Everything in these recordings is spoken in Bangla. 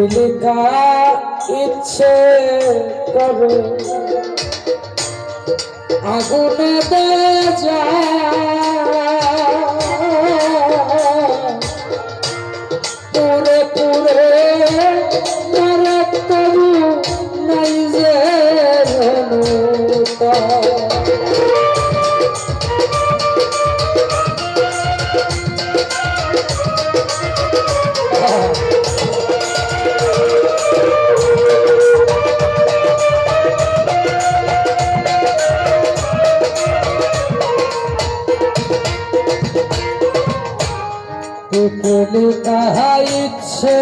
পিপিলিকা ইচ্ছে করে আগুনে দে পুরে পুরে মরে তবু নাই যে পিপিলিকা ইচ্ছে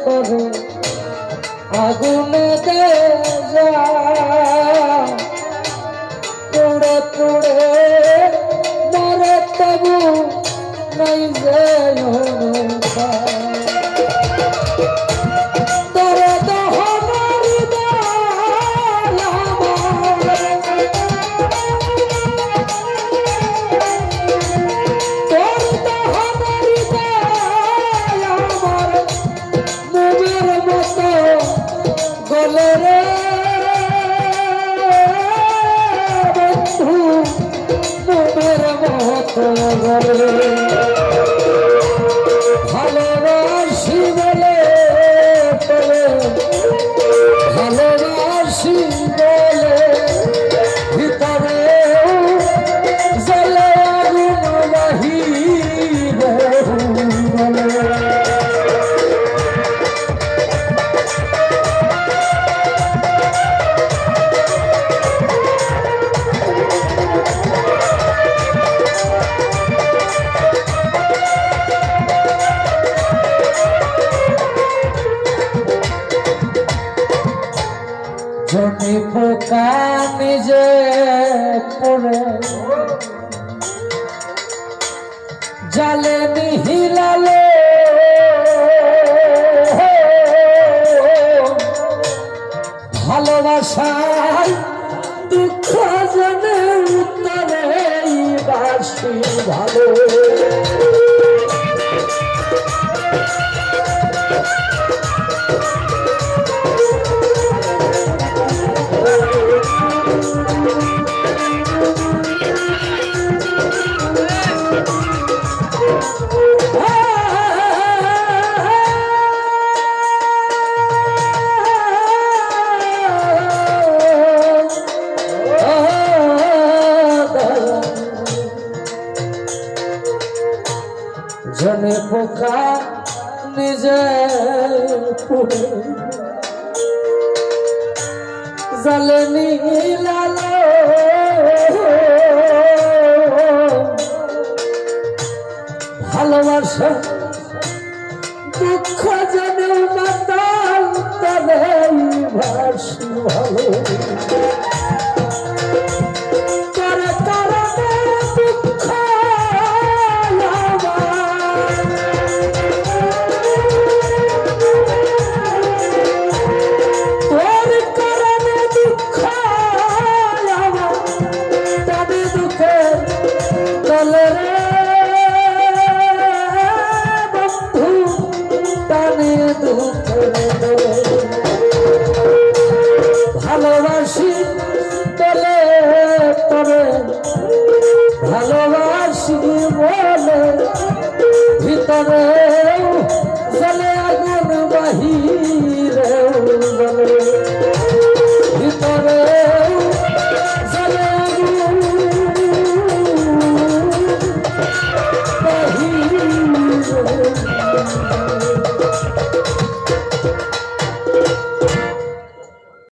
করে আগুনে দে পুড়ে পুড়ে মরে তবু নাই যে ভালোবাসি বলে ভালোবাসি বলে ভিতরে জলে আগুন বাহিরে বলে জনি পোকা নিজে পড়ে জালে নিহিলালে ভালোবাসায় দুঃখ জনে উত্তরে বাসি ভালো জনে পোকা নিজে পুড়ে জালে নিহিলালো ভালোবাসা দুঃখ জনে মাতাল তবে ভাসি ভালো ভালোবাসি বলে তবে ভালোবাসি বলে ভিতরে